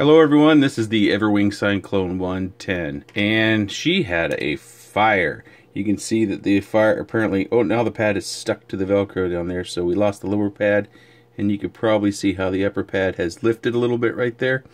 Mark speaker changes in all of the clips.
Speaker 1: Hello everyone, this is the Everwing Cyclone 110, and she had a fire. You can see that the fire apparently, oh, now the pad is stuck to the Velcro down there, so we lost the lower pad, and you could probably see how the upper pad has lifted a little bit right there.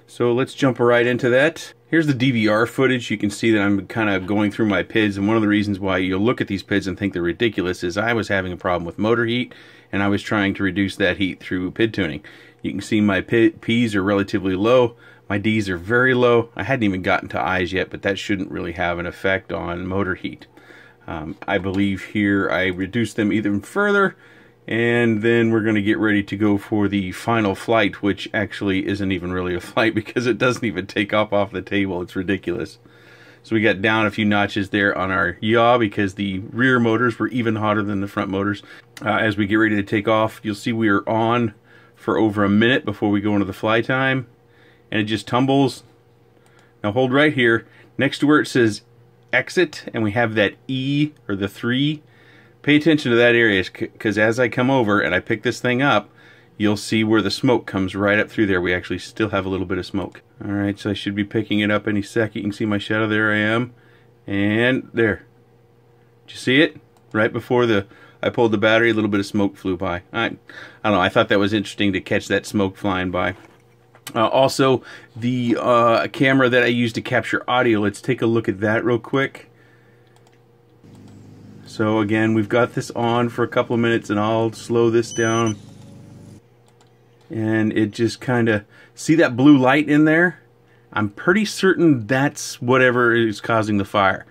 Speaker 1: So let's jump right into that. Here's the DVR footage. You can see that I'm kind of going through my PIDs, and one of the reasons why you'll look at these PIDs and think they're ridiculous is I was having a problem with motor heat, and I was trying to reduce that heat through PID tuning. You can see my P's are relatively low, my D's are very low. I hadn't even gotten to I's yet, but that shouldn't really have an effect on motor heat. I believe here I reduced them even further, and then we're going to get ready to go for the final flight, which actually isn't even really a flight because it doesn't even take off the table. It's ridiculous. So we got down a few notches there on our yaw because the rear motors were even hotter than the front motors. As we get ready to take off, you'll see we are on for over a minute before we go into the fly time, and it just tumbles. Now hold right here next to where it says exit, and we have that E or the 3. Pay attention to that area, because as I come over and I pick this thing up, you'll see where the smoke comes right up through there. We actually still have a little bit of smoke. Alright, so I should be picking it up any second. You can see my shadow. There I am, and there. Did you see it? Right before I pulled the battery, a little bit of smoke flew by. I don't know, I thought that was interesting to catch that smoke flying by. Also, the camera that I use to capture audio, let's take a look at that real quick. So again, we've got this on for a couple of minutes, and I'll slow this down. And it just kind of, see that blue light in there? I'm pretty certain that's whatever is causing the fire.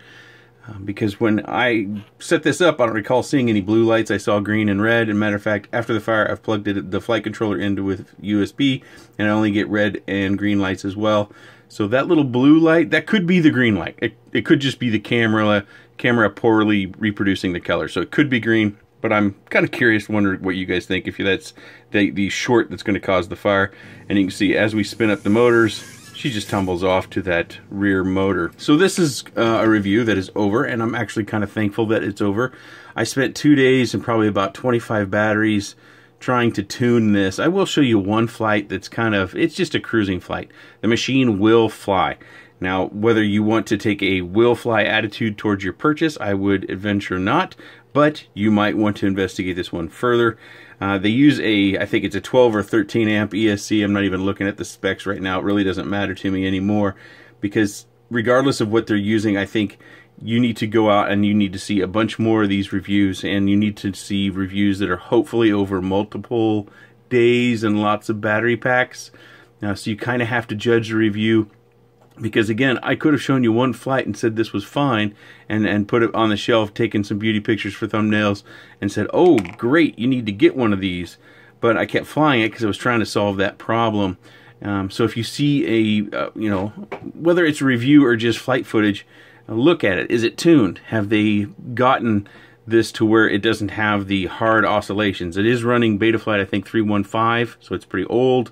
Speaker 1: Because when I set this up, I don't recall seeing any blue lights. I saw green and red. As a matter of fact, after the fire, I've plugged the flight controller into with USB, and I only get red and green lights as well. So that little blue light, that could be the green light. It could just be the camera poorly reproducing the color. So it could be green, but I'm kind of curious, wonder what you guys think, if that's the short that's going to cause the fire. And you can see as we spin up the motors, she just tumbles off to that rear motor. So this is a review that is over, and I'm actually kind of thankful that it's over. I spent 2 days and probably about 25 batteries trying to tune this. I will show you one flight that's kind of, it's just a cruising flight. The machine will fly. Now, whether you want to take a will fly attitude towards your purchase, I would adventure not, but you might want to investigate this one further. They use I think it's a 12 or 13 amp ESC. I'm not even looking at the specs right now. It really doesn't matter to me anymore, because regardless of what they're using, I think you need to go out and you need to see a bunch more of these reviews, and you need to see reviews that are hopefully over multiple days and lots of battery packs. So you kind of have to judge the review. Because again, I could have shown you one flight and said this was fine, and put it on the shelf, taken some beauty pictures for thumbnails, and said, oh great, you need to get one of these. But I kept flying it because I was trying to solve that problem. So if you see a, whether it's a review or just flight footage, look at it. Is it tuned? Have they gotten this to where it doesn't have the hard oscillations? It is running Betaflight, I think 315, so it's pretty old.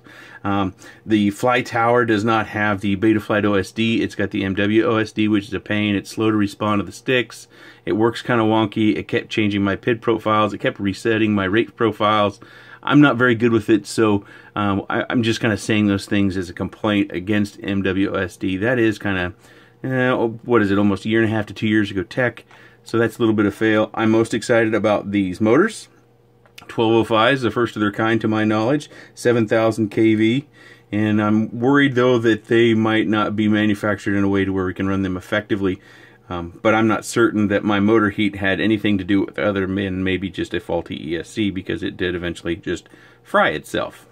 Speaker 1: The Fly Tower does not have the Betaflight OSD. It's got the MW OSD, which is a pain. It's slow to respond to the sticks. It works kind of wonky. It kept changing my PID profiles. It kept resetting my rate profiles. I'm not very good with it, so I'm just kind of saying those things as a complaint against MW OSD. That is kind of, what is it, almost a year and a half to 2 years ago tech. So that's a little bit of fail. I'm most excited about these motors. 1205 is the first of their kind to my knowledge, 7,000 kV. And I'm worried though that they might not be manufactured in a way to where we can run them effectively. But I'm not certain that my motor heat had anything to do with other than maybe just a faulty ESC, because it did eventually just fry itself.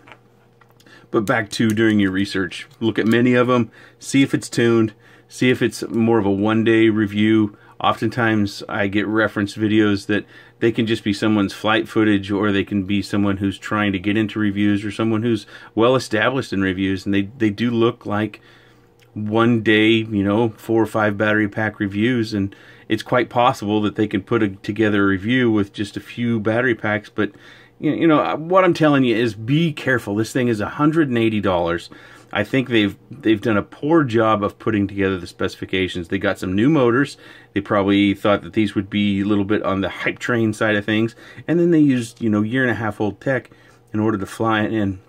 Speaker 1: But back to doing your research. Look at many of them, see if it's tuned, see if it's more of a one-day review. Oftentimes I get reference videos that they can just be someone's flight footage, or they can be someone who's trying to get into reviews, or someone who's well established in reviews, and they do look like one day, 4 or 5 battery pack reviews, and it's quite possible that they can put together a review with just a few battery packs. But what I'm telling you is be careful. This thing is $180. I think they've done a poor job of putting together the specifications. They got some new motors. They probably thought that these would be a little bit on the hype train side of things, and then they used year and a half old tech in order to fly it in.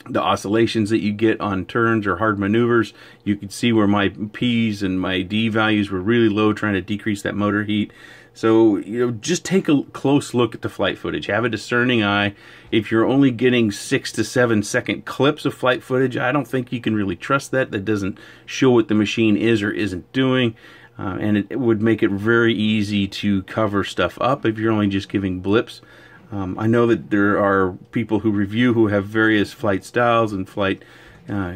Speaker 1: the oscillations that you get on turns or hard maneuvers. You can see where my P's and my D values were really low, trying to decrease that motor heat. So, just take a close look at the flight footage. Have a discerning eye. If you're only getting 6 to 7 second clips of flight footage, I don't think you can really trust that. That doesn't show what the machine is or isn't doing. And it would make it very easy to cover stuff up if you're only just giving blips. I know that there are people who review who have various flight styles and flight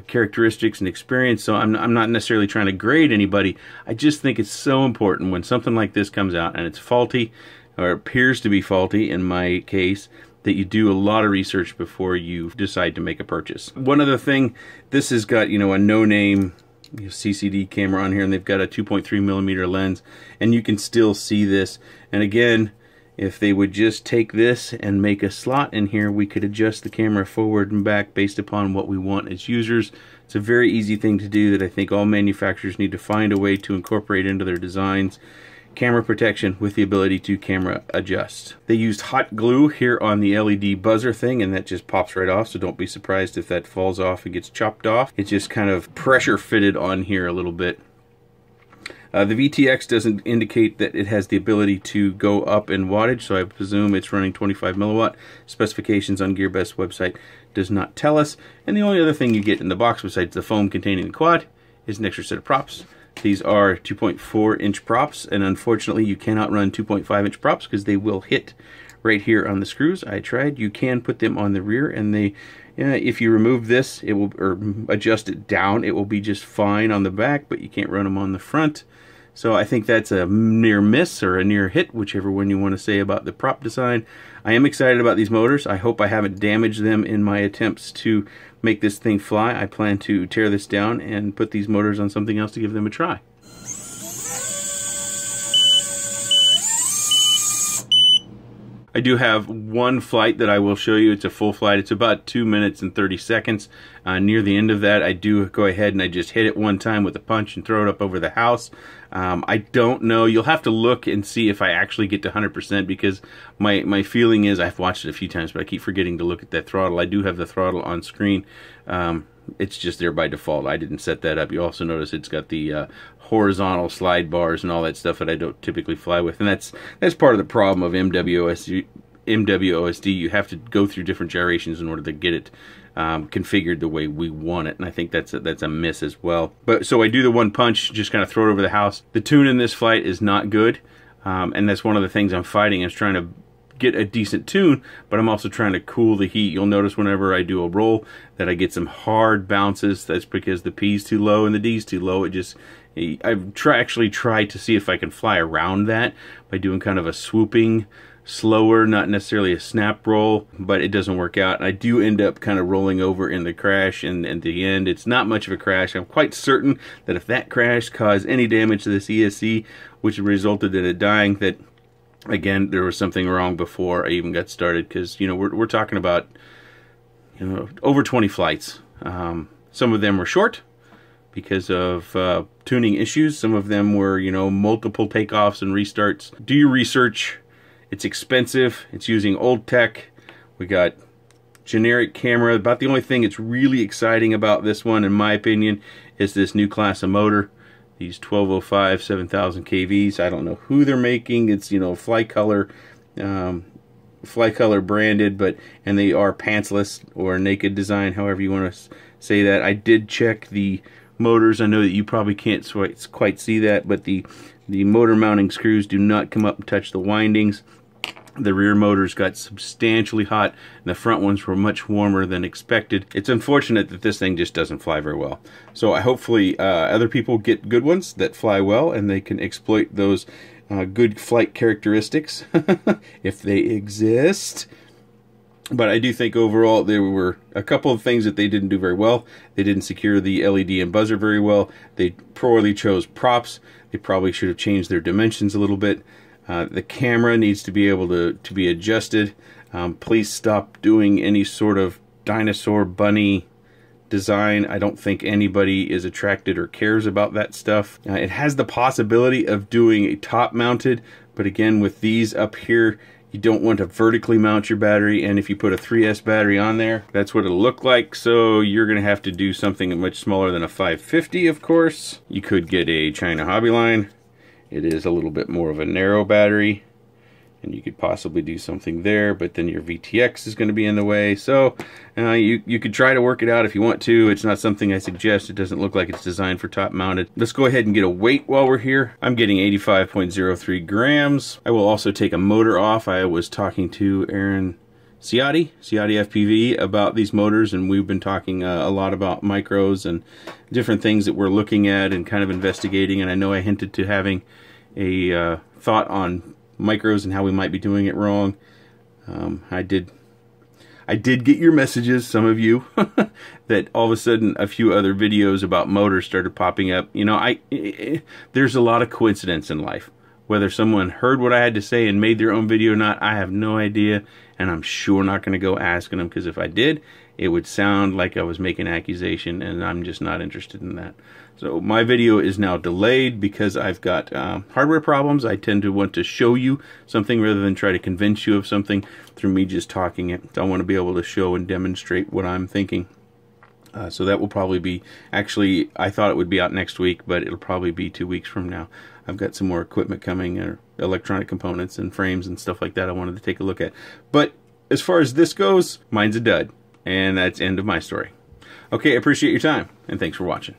Speaker 1: characteristics and experience, so I'm not necessarily trying to grade anybody. I just think it's so important when something like this comes out and it's faulty, or appears to be faulty in my case, that you do a lot of research before you decide to make a purchase. One other thing, this has got, a no-name CCD camera on here, and they've got a 2.3mm lens, and you can still see this. And again, if they would just take this and make a slot in here, we could adjust the camera forward and back based upon what we want as users. It's a very easy thing to do that I think all manufacturers need to find a way to incorporate into their designs. Camera protection with the ability to camera adjust. They used hot glue here on the LED buzzer thing, and that just pops right off, so don't be surprised if that falls off and gets chopped off. It's just kind of pressure fitted on here a little bit. The VTX doesn't indicate that it has the ability to go up in wattage, so I presume it's running 25 milliwatt. Specifications on GearBest website does not tell us. And the only other thing you get in the box besides the foam containing the quad is an extra set of props. These are 2.4-inch props, and unfortunately you cannot run 2.5-inch props because they will hit right here on the screws. I tried. You can put them on the rear, and they, if you remove this, it will, or adjust it down, it will be just fine on the back, but you can't run them on the front. So I think that's a near miss or a near hit, whichever one you want to say about the prop design. I am excited about these motors. I hope I haven't damaged them in my attempts to make this thing fly. I plan to tear this down and put these motors on something else to give them a try. I do have one flight that I will show you. It's a full flight. It's about 2 minutes and 30 seconds. Near the end of that, I do go ahead and I just hit it one time with a punch and throw it up over the house. I don't know. You'll have to look and see if I actually get to 100%, because my feeling is, I've watched it a few times, but I keep forgetting to look at that throttle. I do have the throttle on screen. It's just there by default. I didn't set that up. You also notice it's got the horizontal slide bars and all that stuff that I don't typically fly with, and that's part of the problem of MWOSD. You have to go through different gyrations in order to get it configured the way we want it, and I think that's a miss as well. But so I do the one punch, just kind of throw it over the house. The tune in this flight is not good, and that's one of the things I'm fighting, is trying to get a decent tune, but I'm also trying to cool the heat. You'll notice whenever I do a roll that I get some hard bounces. That's because the P's too low and the D's too low. I've actually tried to see if I can fly around that by doing kind of a swooping, slower, not necessarily a snap roll, but it doesn't work out. I do end up kind of rolling over in the crash, and at the end, it's not much of a crash. I'm quite certain that if that crash caused any damage to this ESC, which resulted in it dying, that again, there was something wrong before I even got started, because we're talking about over 20 flights. Some of them were short because of tuning issues. Some of them were multiple takeoffs and restarts. Do your research. It's expensive. It's using old tech. We got generic camera. About the only thing that's really exciting about this one, in my opinion, is this new class of motor. These 1205 7000 kVs. I don't know who they're making. It's Flycolor branded, and they are pantsless or naked design, however you want to say that. I did check the motors. I know that you probably can't quite see that, but the motor mounting screws do not come up and touch the windings. The rear motors got substantially hot, and the front ones were much warmer than expected. It's unfortunate that this thing just doesn't fly very well. So hopefully other people get good ones that fly well, and they can exploit those good flight characteristics if they exist. But I do think overall there were a couple of things that they didn't do very well. They didn't secure the LED and buzzer very well. They poorly chose props. They probably should have changed their dimensions a little bit. The camera needs to be able to be adjusted. Please stop doing any sort of dinosaur bunny design. I don't think anybody is attracted or cares about that stuff. It has the possibility of doing a top mounted, but again, with these up here, You don't want to vertically mount your battery, and if you put a 3S battery on there, that's what it'll look like. So you're going to have to do something much smaller than a 550, of course. You could get a China Hobby line. It is a little bit more of a narrow battery, and you could possibly do something there, but then your VTX is going to be in the way. So you could try to work it out if you want to. It's not something I suggest. It doesn't look like it's designed for top mounted. Let's go ahead and get a weight while we're here. I'm getting 85.03 grams. I will also take a motor off. I was talking to Aaron Ciotti FPV about these motors, and we've been talking a lot about micros and different things that we're looking at and kind of investigating. And I know I hinted to having a thought on micros and how we might be doing it wrong. I did get your messages, some of you, that all of a sudden a few other videos about motors started popping up. You know, there's a lot of coincidence in life. Whether someone heard what I had to say and made their own video or not, I have no idea, and I'm sure not going to go asking them, because if I did, it would sound like I was making an accusation, and I'm just not interested in that. So my video is now delayed because I've got hardware problems. I tend to want to show you something rather than try to convince you of something through me just talking it. I want to be able to show and demonstrate what I'm thinking. So that will probably be, actually, I thought it would be out next week, but it'll probably be 2 weeks from now. I've got some more equipment coming, or electronic components and frames and stuff like that I wanted to take a look at. But as far as this goes, mine's a dud. And that's the end of my story. Okay, I appreciate your time, and thanks for watching.